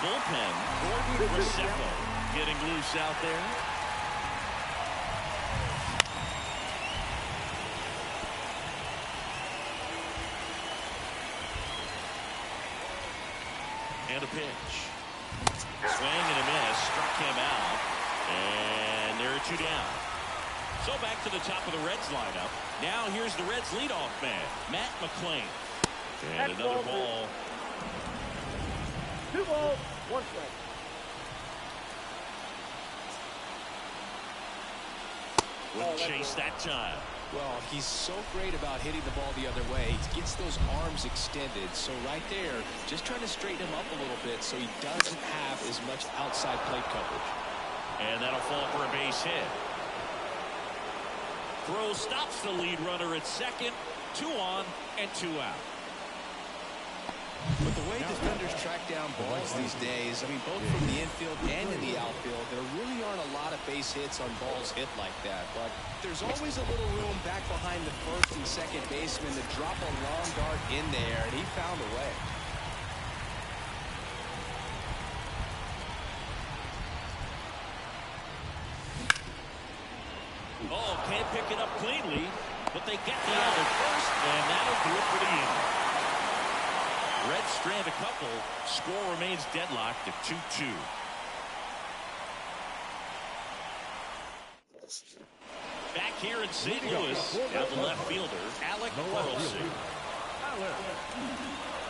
bullpen, Gordon getting loose out there. And a pitch. Swing and a miss. Struck him out. And there are 2 down. So back to the top of the Reds lineup. Now here's the Reds leadoff man, Matt McClain. And another ball. 2 balls, 1 strike. Wouldn't chase that time. Well, he's so great about hitting the ball the other way. He gets those arms extended. So right there, just trying to straighten him up a little bit so he doesn't have as much outside plate coverage. And that'll fall for a base hit. Throw stops the lead runner at second. 2 on and 2 out. But the way defenders track down balls these days, I mean, both from the infield and in the outfield, there really aren't a lot of base hits on balls hit like that. But there's always a little room back behind the first and second baseman to drop a long dart in there, and he found a way. Oh, can't pick it up cleanly, but they get the out at first, and that'll do it for the inning. Reds strand a couple. Score remains deadlocked at 2-2. Back here in St. Louis, now the left fielder, Alec Burleson.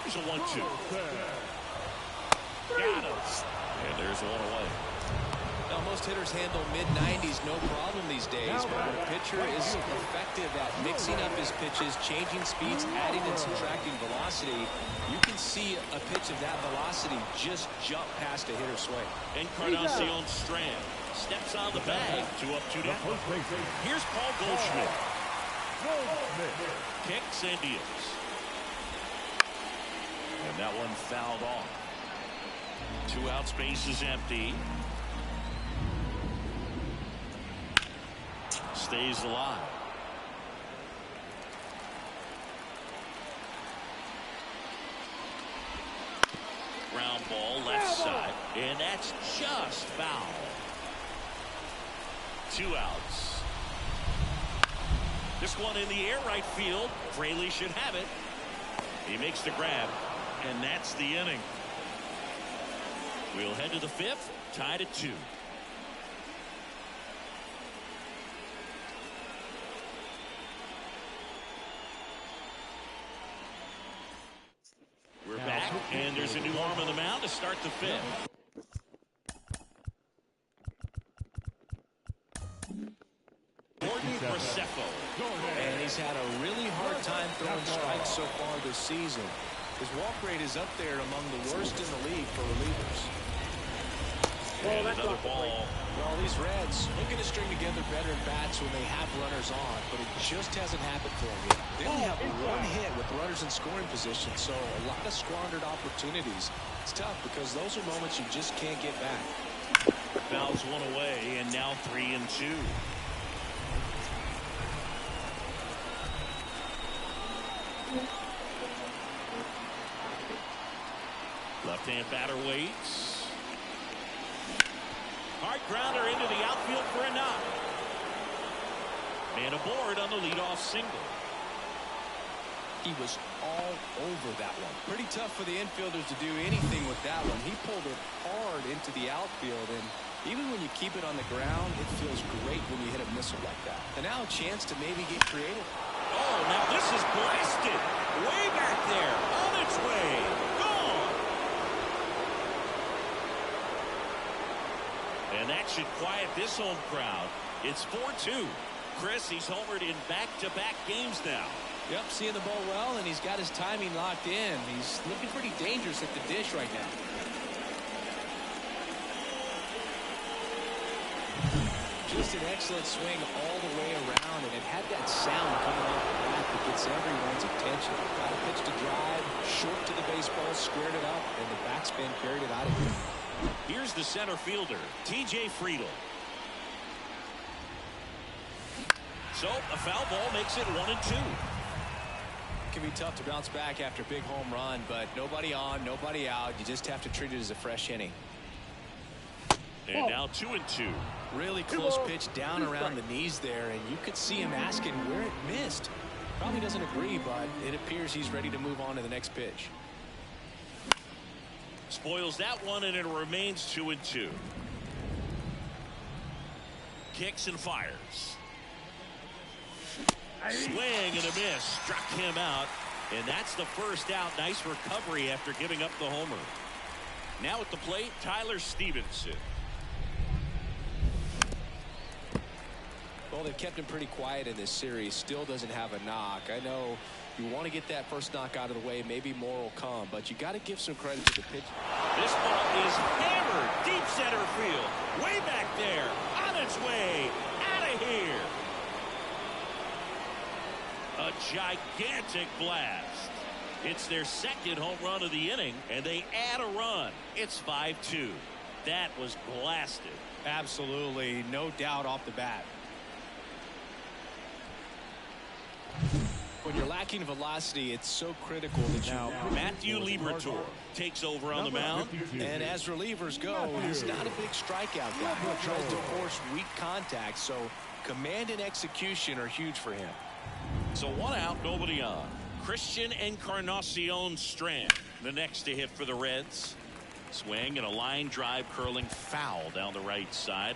Here's a 1-2. Got him. And there's 1 away. Now, most hitters handle mid-90s no problem these days, but when a pitcher is effective at mixing up his pitches, changing speeds, adding and subtracting velocity, you can see a pitch of that velocity just jump past a hitter's swing. Encarnacion Strand steps on the bag, 2 up, 2 down. Here's Paul Goldschmidt. Kicks and deals. And that one fouled off. 2 outs, base is empty. Stays alive. Ground ball left side, and that's just foul. 2 outs. This one in the air right field. Fraley should have it. He makes the grab, and that's the inning. We'll head to the 5th, tied at 2. We're back, and there's a new arm on the mound to start the 5th. Gordon Graceffo. And he's had a really hard time throwing strikes so far this season. His walk rate is up there among the worst in the league for relievers. And another ball. Well, these Reds looking to string together better bats when they have runners on, but it just hasn't happened for them yet. They only have 1 hit with runners in scoring position, so a lot of squandered opportunities. It's tough because those are moments you just can't get back. Fouls 1 away, and now 3 and 2. Left-hand batter waits. Hard grounder into the outfield for a knock. Man aboard on the leadoff single. He was all over that one. Pretty tough for the infielders to do anything with that one. He pulled it hard into the outfield, and even when you keep it on the ground, it feels great when you hit a missile like that. And now a chance to maybe get creative. Oh, now this is blasted. Way back there. On its way. Gone. And that should quiet this home crowd. It's 4-2. Chris, he's homered in back-to-back games now. Yep, seeing the ball well, and he's got his timing locked in. He's looking pretty dangerous at the dish right now. Just an excellent swing all the way around, and it had that sound coming off the bat that gets everyone's attention. Got a pitch to drive, short to the baseball, squared it up, and the backspin carried it out of here. Here's the center fielder, T.J. Friedl. So a foul ball makes it 1 and 2. can be tough to bounce back after a big home run, but nobody on, nobody out. You just have to treat it as a fresh inning. And now 2-2. Really close pitch down around the knees there, and you could see him asking where it missed. Probably doesn't agree, but it appears he's ready to move on to the next pitch. Spoils that one, and it remains 2-2. Kicks and fires. Swing and a miss. Struck him out, and that's the first out. Nice recovery after giving up the homer. Now at the plate, Tyler Stevenson. Well, they've kept him pretty quiet in this series. Still doesn't have a knock. I know you want to get that first knock out of the way. Maybe more will come, but you got to give some credit to the pitch. This ball is hammered deep center field. Way back there. On its way. Out of here. A gigantic blast. It's their second home run of the inning, and they add a run. It's 5-2. That was blasted. Absolutely. No doubt off the bat. When you're lacking velocity, it's so critical that now Matthew Liberatore takes over on the mound. And as relievers go, he's not a big strikeout guy. He tries to force weak contact, so command and execution are huge for him. So one out, nobody on. Christian Encarnacion Strand, the next to hit for the Reds. Swing and a line drive curling foul down the right side.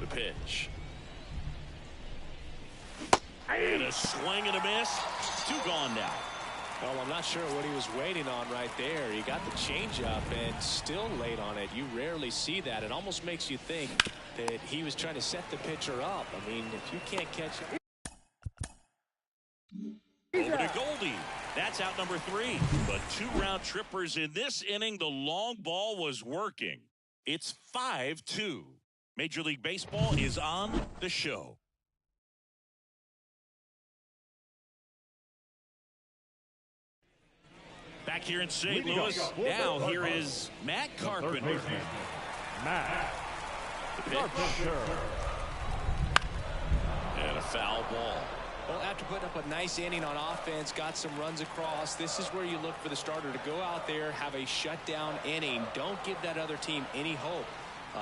The pitch. And a swing and a miss. 2 gone now. Well, I'm not sure what he was waiting on right there. He got the changeup and still late on it. You rarely see that. It almost makes you think that he was trying to set the pitcher up. I mean, if you can't catch it. Over to Goldie. That's out number 3. But 2 round trippers in this inning. The long ball was working. It's 5-2. Major League Baseball is on the show. Back here in St. Louis, now here is Matt Carpenter. Matt Carpenter. And a foul ball. Well, after putting up a nice inning on offense, got some runs across, this is where you look for the starter to go out there, have a shutdown inning. Don't give that other team any hope.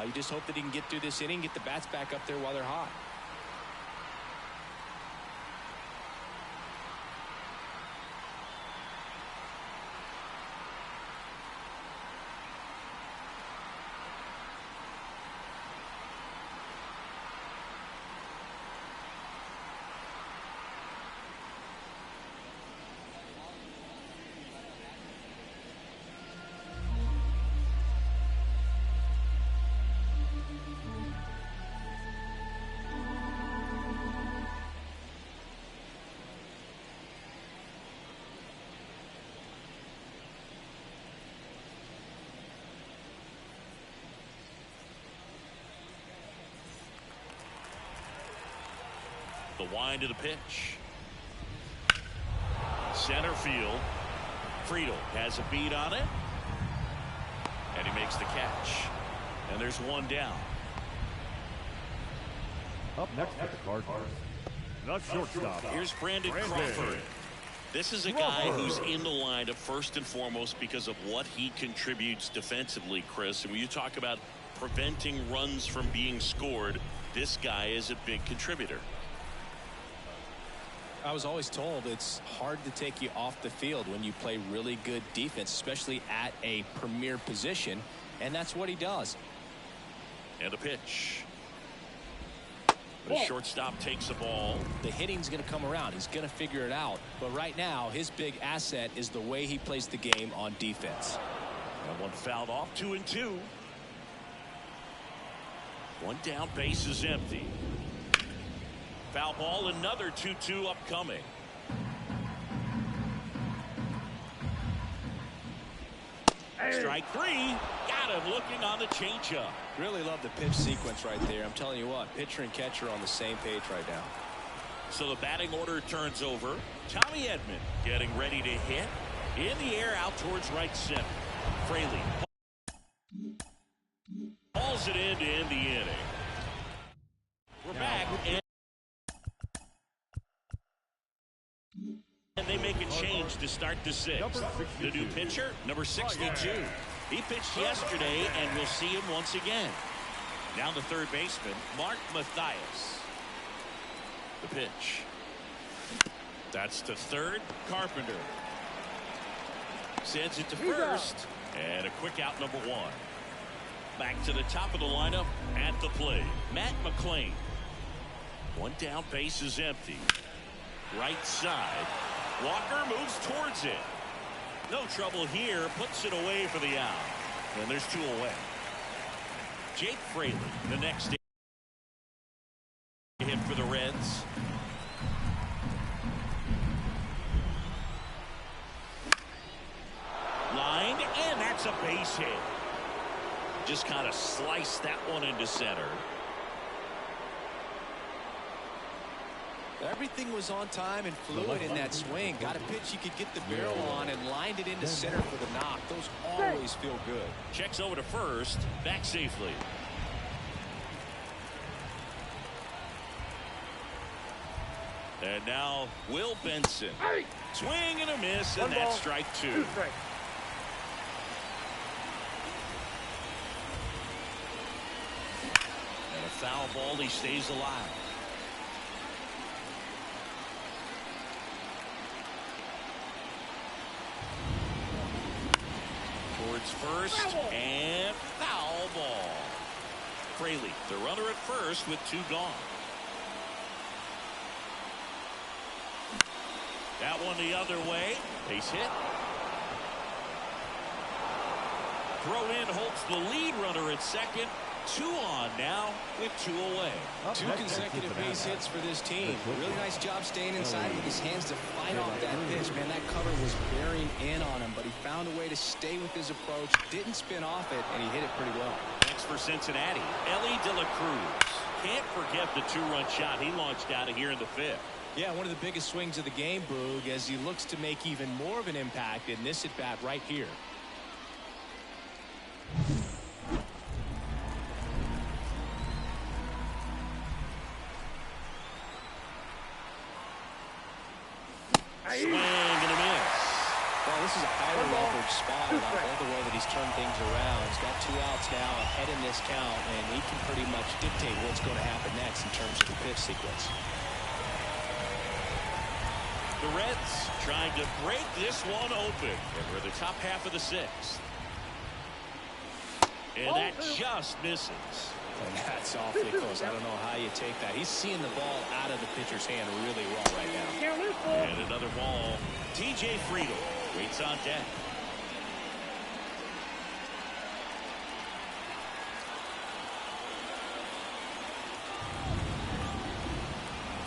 You just hope that he can get through this inning, get the bats back up there while they're hot. The wind of the pitch. Center field. Friedel has a beat on it. And he makes the catch. And there's one down. Up next at the Cardinals, the shortstop. Here's Brandon Crawford. This is a guy who's in the lineup first and foremost because of what he contributes defensively, Chris. And when you talk about preventing runs from being scored, this guy is a big contributor. I was always told it's hard to take you off the field when you play really good defense, especially at a premier position, and that's what he does. And a pitch. The shortstop takes the ball. The hitting's going to come around. He's going to figure it out. But right now, his big asset is the way he plays the game on defense. And one fouled off, 2-2. One down, base is empty. Foul ball, another 2-2 upcoming. Strike 3. Got him looking on the changeup. Really love the pitch sequence right there. I'm telling you what, pitcher and catcher are on the same page right now. So the batting order turns over. Tommy Edman getting ready to hit. In the air out towards right center. Fraley hauls it in to end the inning. We're back. And they make a change to start the sixth. The new pitcher, number 62. He pitched yesterday, and we'll see him once again. Now the third baseman, Mark Mathias. The pitch. That's to third. Carpenter sends it to first. And a quick out, number one. Back to the top of the lineup at the plate, Matt McClain. One down, base is empty. Right side. Walker moves towards it. No trouble here. Puts it away for the out. And there's two away. Jake Fraley, the next hit for the Reds. Lined, and that's a base hit. Just kind of sliced that one into center. Everything was on time and fluid in that swing. Got a pitch you could get the barrel on and lined it into center for the knock. Those always feel good. Checks over to first. Back safely. And now Will Benson. Swing and a miss, and that's strike two. And a foul ball. He stays alive. Towards first, and foul ball. Fraley, the runner at first with two gone. That one the other way. Base hit. Throw in holds the lead runner at second. Two on now with two away. Two consecutive base hits for this team. Really nice job staying inside with his hands to fight off that pitch. Man, that cover was bearing in on him, but he found a way to stay with his approach, didn't spin off it, and he hit it pretty well. Next for Cincinnati, Ellie De La Cruz. Can't forget the two-run shot he launched out of here in the fifth. Yeah, one of the biggest swings of the game, Boog, as he looks to make even more of an impact in this at-bat right here. Swing and a miss. Well, this is a highly leveraged spot, and I love the way that he's turned things around. He's got two outs now ahead in this count, and he can pretty much dictate what's going to happen next in terms of the pitch sequence. The Reds trying to break this one open. And we're the top half of the sixth. And that just misses. And that's awfully close. I don't know how you take that. He's seeing the ball out of the pitcher's hand really well right now. And another ball. TJ Friedel waits on deck.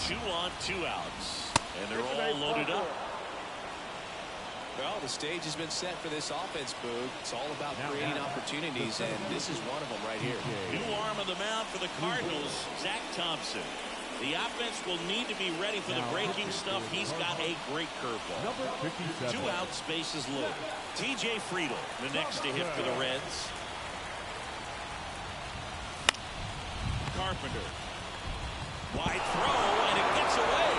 Two on, two outs. And they're all loaded up. Well, the stage has been set for this offense, Boog. It's all about creating opportunities, and this is one of them right here. New arm of the mound for the Cardinals, Zach Thompson. The offense will need to be ready for the breaking stuff. He's got a great curveball. Two outs, bases loaded. TJ Friedel, the next to hit for the Reds. Carpenter. Wide throw, and it gets away.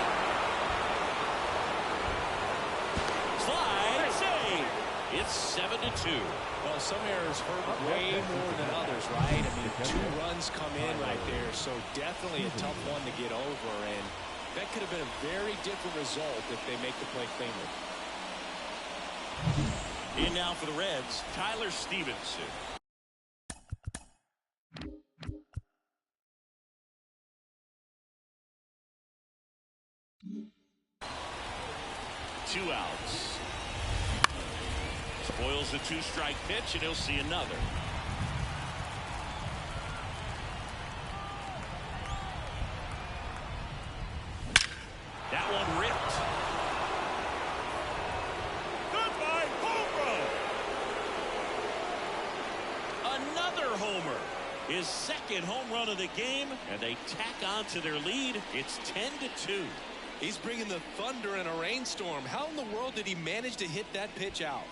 Slide, save. It's 7-2. Well, some errors hurt way more than others, right? I mean, two runs come in right there, so definitely a tough one to get over, and that could have been a very different result if they make the play cleanly. In now for the Reds, Tyler Stevenson. Two outs. Spoils the two-strike pitch, and he'll see another. That one ripped. Goodbye, home run. Another homer. His second home run of the game, and they tack on to their lead. It's 10-2. He's bringing the thunder in a rainstorm. How in the world did he manage to hit that pitch out?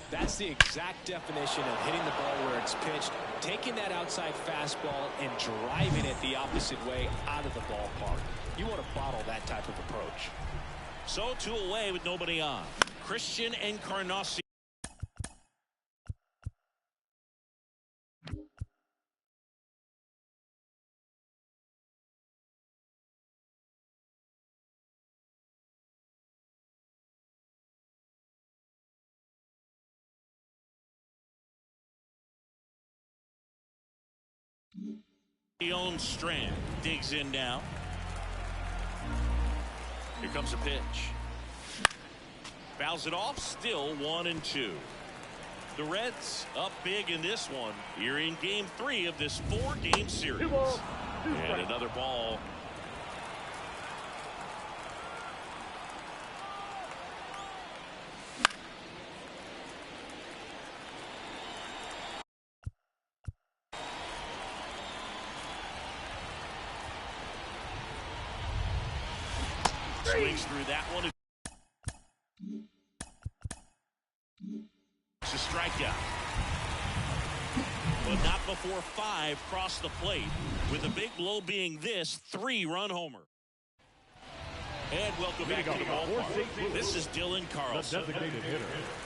That's the exact definition of hitting the ball where it's pitched, taking that outside fastball and driving it the opposite way out of the ballpark. You want to bottle that type of approach. So 2 away with nobody on. Christian Encarnacion. Leon Strand digs in now. Here comes a pitch. Fouls it off. Still 1-2. The Reds up big in this one here in game 3 of this 4-game series. And another ball. Swings through that one. It's a strikeout. But not before 5 cross the plate, with a big blow being this 3-run homer. And welcome back to the ballpark. This is Dylan Carlson.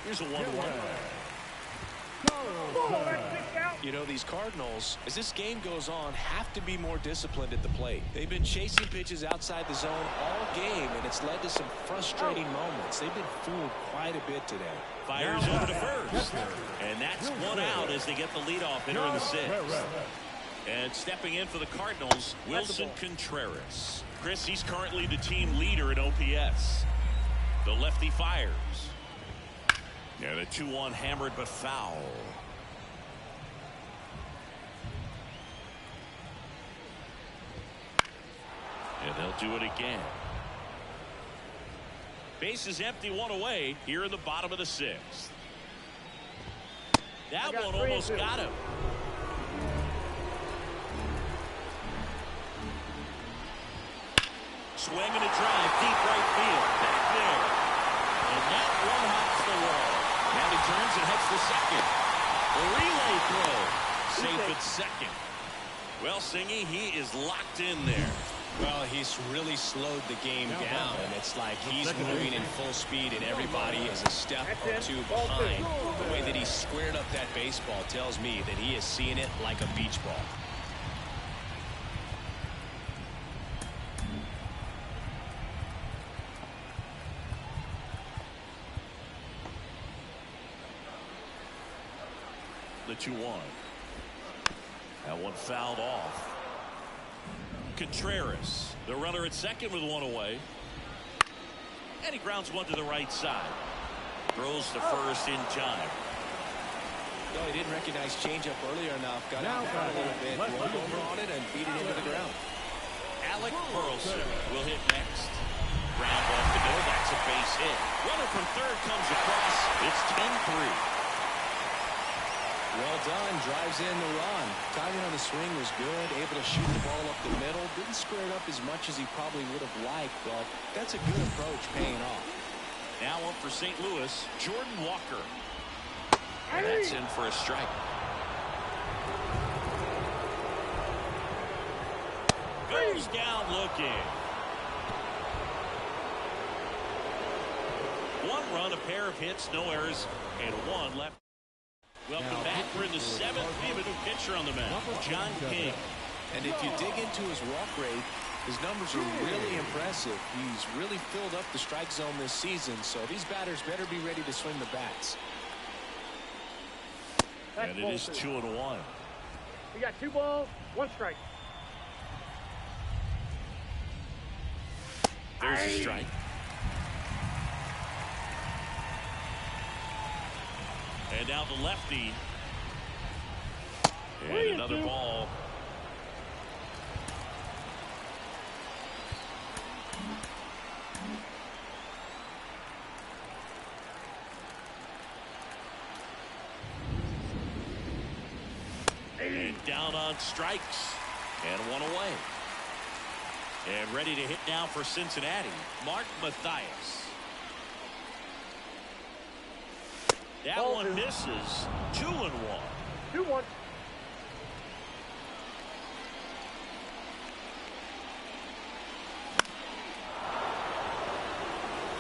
Here's a 1-1. You know, these Cardinals, as this game goes on, have to be more disciplined at the plate. They've been chasing pitches outside the zone all game, and it's led to some frustrating moments. They've been fooled quite a bit today. Fires over to first. And that's 1 out as they get the leadoff hitter in the 6th. And stepping in for the Cardinals, Wilson Contreras. Chris, he's currently the team leader in OPS. The lefty fires. And a 2-1 hammered but foul. And they'll do it again. Base is empty, 1 away here in the bottom of the 6th. That one almost got him. Swing and a drive, deep right field, back there. And that one hops the wall. Now he turns and heads to second. A relay throw. Safe at second. Well, Singy, he is locked in there. Well, he's really slowed the game down, and it's like he's moving in full speed, and everybody is a step or 2 behind. The way that he squared up that baseball tells me that he is seeing it like a beach ball. The 2-1. That one fouled off. Contreras, the runner at second with 1 away. And he grounds one to the right side. Throws to first in time. No, he didn't recognize changeup earlier enough. Got out a little bit, rolled over on it, and beat it into the ground. Alec Burleson will hit next. Ground off the door. That's a base hit. Runner from third comes across. It's 10-3. Well done. Drives in the run. Timing on the swing was good. Able to shoot the ball up the middle. Didn't square it up as much as he probably would have liked, but that's a good approach paying off. Now up for St. Louis, Jordan Walker. And that's in for a strike. Goes down looking. 1 run, a pair of hits, no errors, and 1 left. Welcome back. We're in the 7th. We have a new pitcher on the mound, John King. And if you dig into his walk rate, his numbers are really impressive. He's really filled up the strike zone this season, so these batters better be ready to swing the bats. And it is 2-1. We got 2 balls, 1 strike. There's a strike. And now the lefty. And another ball. And down on strikes. And 1 away. And ready to hit now for Cincinnati, Mark Mathias. That Ball one two. misses. 2-1. 2-1.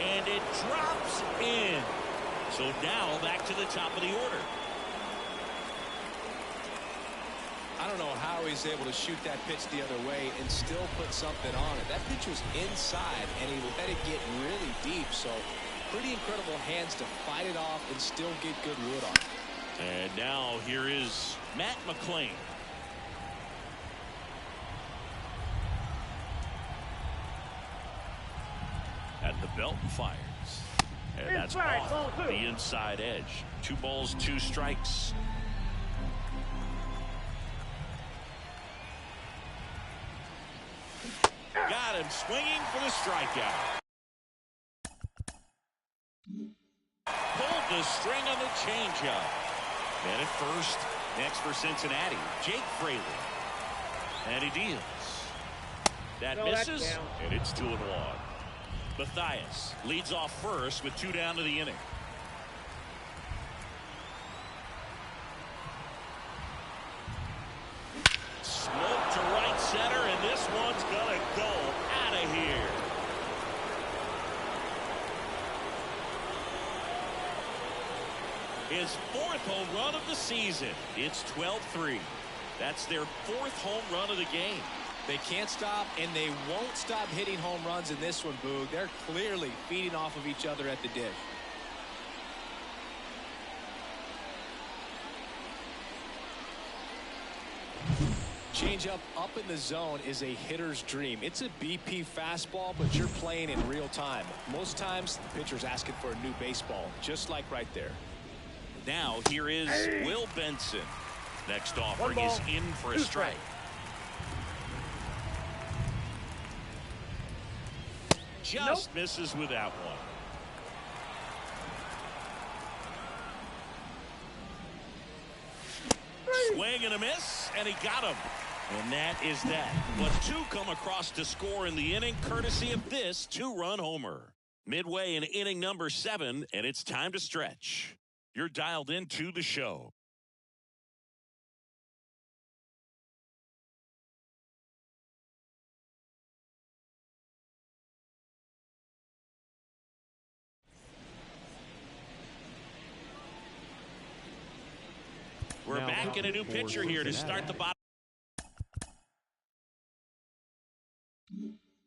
And it drops in. So now back to the top of the order. I don't know how he's able to shoot that pitch the other way and still put something on it. That pitch was inside, and he let it get really deep. So pretty incredible hands to fight it off and still get good wood on it. And now here is Matt McClain. At the belt fires. And that's Inside, off ball two. the inside edge. 2 balls, 2 strikes. Got him swinging for the strikeout. Pulled the string on the changeup. And at first, next for Cincinnati, Jake Fraley. And he deals. That No, that's misses, down. and it's 2-1. Mathias leads off first with 2 down to the inning. Smoke to right center, and this one's gonna go out of here. His 4th home run of the season. It's 12-3. That's their 4th home run of the game. They can't stop, and they won't stop hitting home runs in this one, Boog. They're clearly feeding off of each other at the dish. Changeup up in the zone is a hitter's dream. It's a BP fastball, but you're playing in real time. Most times, the pitcher's asking for a new baseball, just like right there. Now here is Will Benson. Next offering ball, is in for a 2 strike. Just misses with that one. Swing and a miss, and he got him. And that is that. But 2 come across to score in the inning, courtesy of this 2-run homer. Midway in inning number 7, and it's time to stretch. You're dialed into the show. We're Now back in a new for pitcher here to start the bottom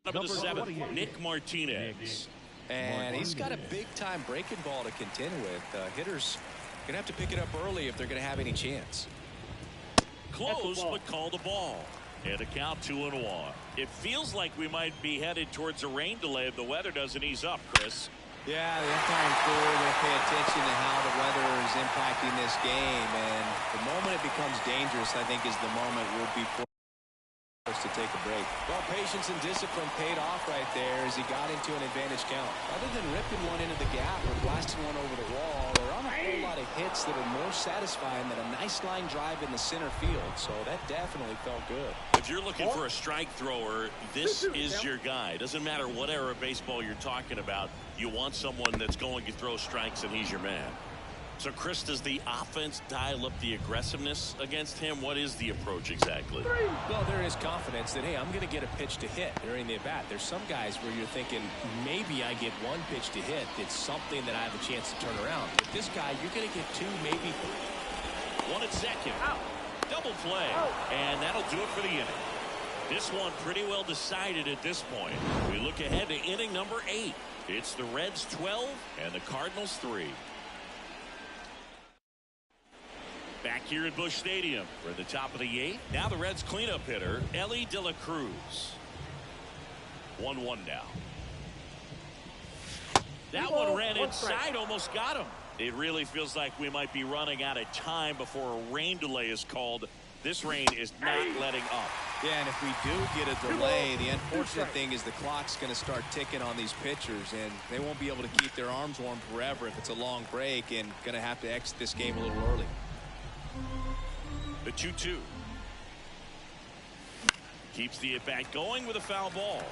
of the Number 7th, 28. Nick Martinez. And he's got a big-time breaking ball to contend with. Hitters going to have to pick it up early if they're going to have any chance. Close, but call the ball. And a count 2-1. It feels like we might be headed towards a rain delay if the weather doesn't ease up, Chris. Yeah, the umpiring crew are going to pay attention to how the weather is impacting this game. And the moment it becomes dangerous, I think, is the moment we'll be forced to take a break. Well, patience and discipline paid off right there as he got into an advantage count. Other than ripping one into the gap or blasting one over the wall, there aren't a whole lot of hits that are more satisfying than a nice line drive in the center field. So that definitely felt good. If you're looking for a strike thrower, this is your guy. Doesn't matter what era of baseball you're talking about. You want someone that's going to throw strikes, and he's your man. So, Chris, does the offense dial up the aggressiveness against him? What is the approach exactly? Well, there is confidence that, hey, I'm going to get a pitch to hit during the at-bat. There's some guys where you're thinking, maybe I get 1 pitch to hit. It's something that I have a chance to turn around. With this guy, you're going to get 2, maybe 3. 1 at second. Out. Double play. And that'll do it for the inning. This one pretty well decided at this point. We look ahead to inning number 8. It's the Reds 12 and the Cardinals 3. Back here at Busch Stadium for the top of the 8th. Now the Reds cleanup hitter, Ellie De La Cruz. 1-1 now. That one ran inside, almost got him. It really feels like we might be running out of time before a rain delay is called. This rain is not letting up. Yeah, and if we do get a delay, the unfortunate thing is the clock's going to start ticking on these pitchers, and they won't be able to keep their arms warm forever if it's a long break, and going to have to exit this game a little early. The 2-2. Keeps the at-bat going with a foul ball.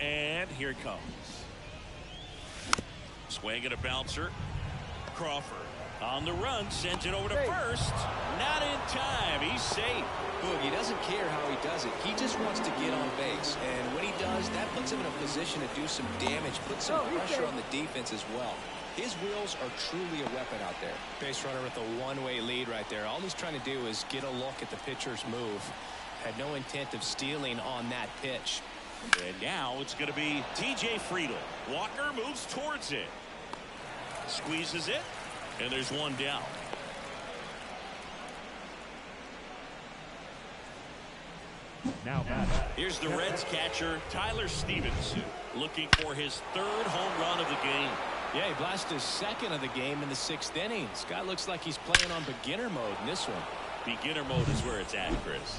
And here it comes. Swing and a bouncer. Crawford on the run, sends it over to first. Not in time. He's safe. Look, he doesn't care how he does it. He just wants to get on base. And when he does, that puts him in a position to do some damage, put some pressure on the defense as well. His wheels are truly a weapon out there. Base runner with a one-way lead right there. All he's trying to do is get a look at the pitcher's move. Had no intent of stealing on that pitch. And now it's going to be TJ Friedel. Walker moves towards it. Squeezes it. And there's one down. Now here's the Reds catcher, Tyler Stevenson, looking for his third home run of the game. Yeah, he blasted his second of the game in the 6th inning. This guy looks like he's playing on beginner mode in this one. Beginner mode is where it's at, Chris.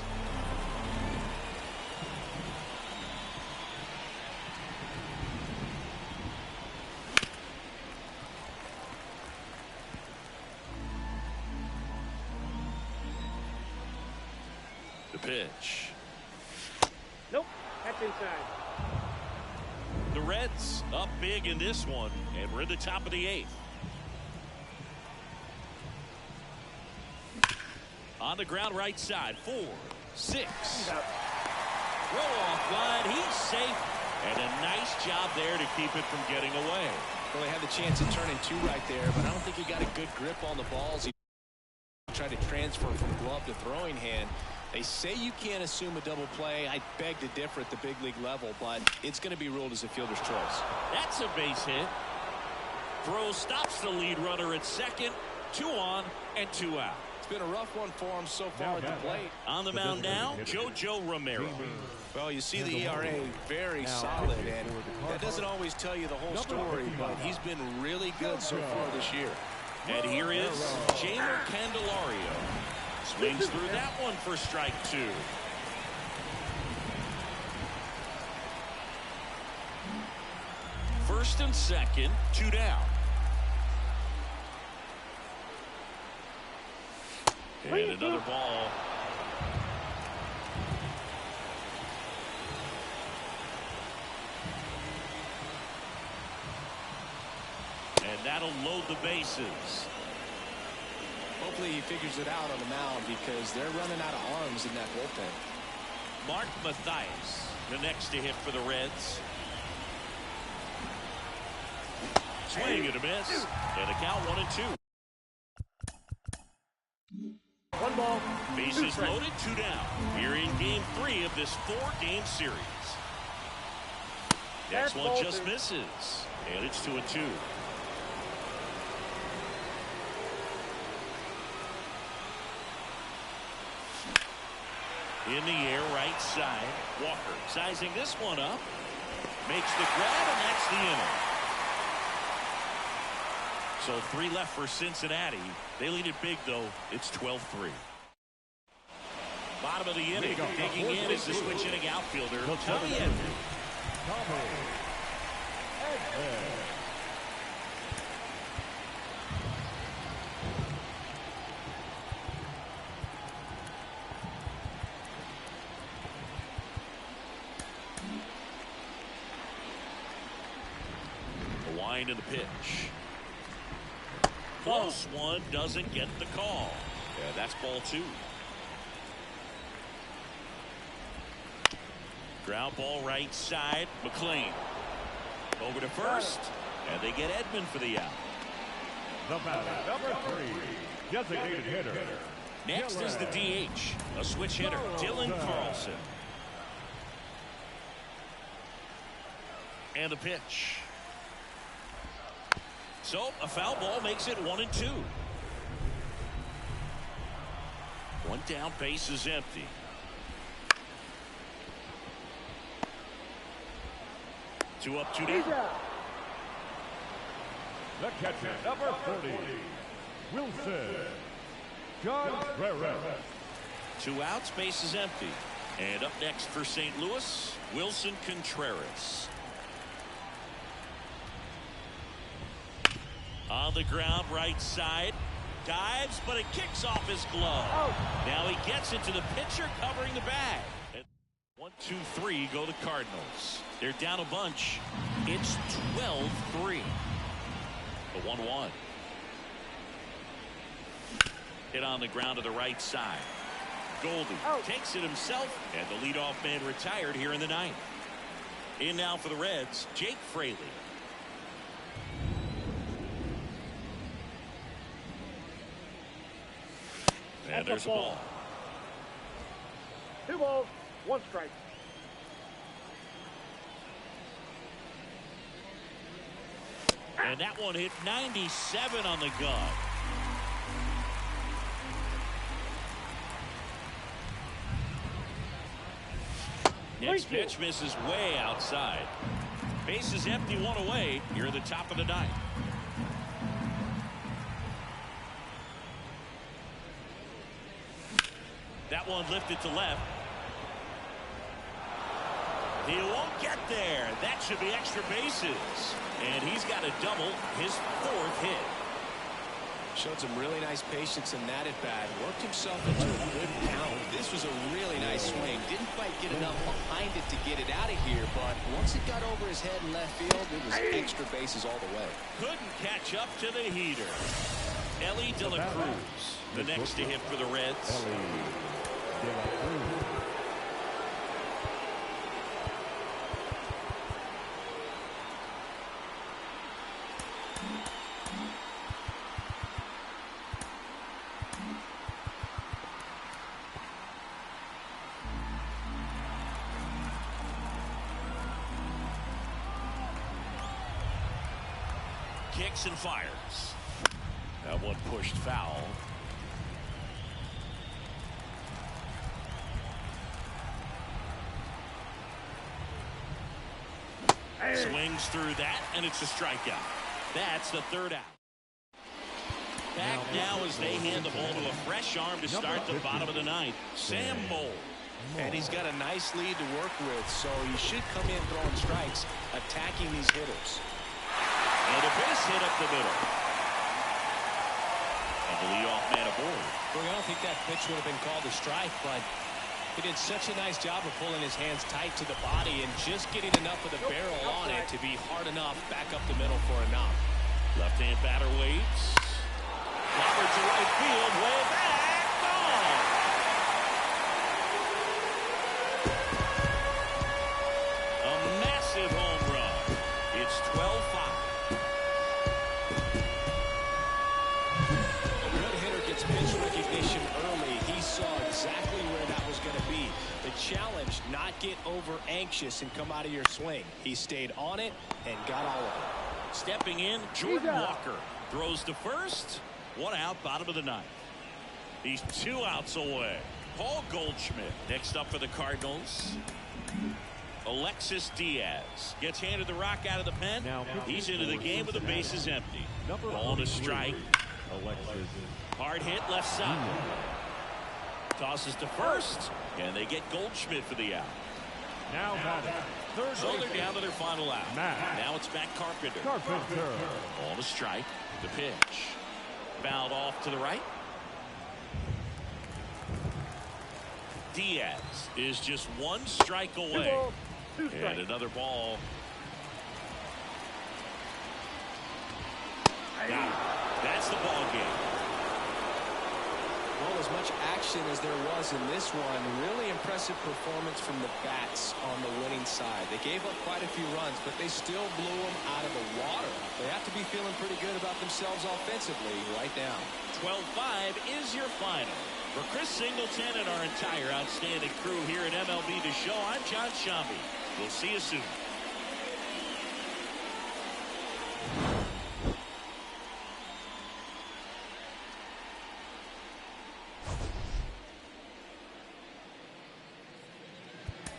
The pitch. Nope, that's inside. The Reds up big in this one, and we're in the top of the 8th. On the ground right side, 4, 6. Throw off line, he's safe. And a nice job there to keep it from getting away. Well, he had the chance of turning 2 right there, but I don't think he got a good grip on the balls. He tried to transfer from glove to throwing hand. They say you can't assume a double play. I beg to differ at the big league level, but it's going to be ruled as a fielder's choice. That's a base hit. Throw stops the lead runner at second. 2 on and 2 out. It's been a rough one for him so far at the plate. On the mound now, JoJo Romero. Well, you see the ERA very solid, and that doesn't always tell you the whole story, but he's been really good so far this year. And here is Jeimer Candelario. Swings through that one for strike 2. First and second, 2 down. And another ball. And that'll load the bases. Hopefully he figures it out on the mound because they're running out of arms in that bullpen. Mark Mathias, the next to hit for the Reds. Swing and a miss. And a count 1 and 2. 1 ball. Bases loaded, 2 down. Here in game 3 of this 4-game series. Next one just misses. And it's 2 and 2. In the air, right side. Walker sizing this one up. Makes the grab, and that's the inning. So 3 left for Cincinnati. They lead it big, though. It's 12-3. Bottom of the inning. Digging in is the switch inning outfielder, Tommy Edman. The wind and the pitch. Close one, doesn't get the call. Yeah, that's ball 2. Ground ball right side. McLean over to first, and they get Edman for the out. The batter, number 3, designated hitter. Next is the DH, a switch hitter, Dylan Carlson. And the pitch. So a foul ball makes it 1 and 2. 1 down, base is empty. Two up, 2 down. The catcher, number 40, Wilson Contreras. 2 outs, base is empty. And up next for St. Louis, Wilson Contreras. On the ground, right side. Dives, but it kicks off his glove. Now he gets it to the pitcher covering the bag. 1, 2, 3 go the Cardinals. They're down a bunch. It's 12-3. The 1-1. Hit on the ground to the right side. Goldie takes it himself, and the leadoff man retired here in the ninth. In now for the Reds, Jake Fraley. And there's a ball. 2 balls, 1 strike. And that one hit 97 on the gun. Next pitch misses way outside. Base is empty, 1 away. Here at the top of the ninth. That one lifted to left. He won't get there. That should be extra bases. And he's got a double, his 4th hit. Showed some really nice patience in that at bat. Worked himself into a good count. This was a really nice swing. Didn't quite get enough behind it to get it out of here, but once it got over his head in left field, it was extra bases all the way. Couldn't catch up to the heater. Ellie De La Cruz, the next to hit for the Reds. Kicks and fires. That one pushed foul. Swings through that, and it's a strikeout. That's the 3rd out. Back now as they hand the ball to a fresh arm to start the bottom of the ninth. Sam Moll. And he's got a nice lead to work with, so he should come in throwing strikes, attacking these hitters. And a base hit up the middle. And the leadoff man aboard. Well, I don't think that pitch would have been called a strike, but he did such a nice job of pulling his hands tight to the body and just getting enough of the barrel on it to be hard enough back up the middle for a knock. Left-hand batter waits. Clobbered to right field, way back, gone. A massive home run. It's 12-5. A good hitter gets pitch recognition early. He saw exactly where that was going to be. The challenge, not get over anxious and come out of your swing. He stayed on it and got all of it. Stepping in, Jordan Walker throws to first. 1 out, bottom of the ninth. He's 2 outs away. Paul Goldschmidt next up for the Cardinals. Alexis Diaz gets handed the rock out of the pen. He's into the game with the bases empty. Ball to strike. Hard hit left side. Tosses to first, and they get Goldschmidt for the out. Now batting. So they're down to their final out. Now it's back Carpenter. Ball to strike. The pitch. Fouled off to the right. Diaz is just 1 strike away. 2 balls, 2 strikes. And another ball. That's the ball game. Well, as much action as there was in this one, really impressive performance from the bats on the winning side. They gave up quite a few runs, but they still blew them out of the water. They have to be feeling pretty good about themselves offensively right now. 12-5 is your final. For Chris Singleton and our entire outstanding crew here at MLB The Show, I'm John Shambi. We'll see you soon.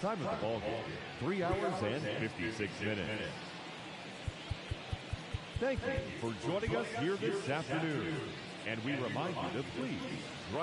Time of the ball game, 3 hours and 56 minutes. Thank you for joining us here this afternoon. And we remind you to please drive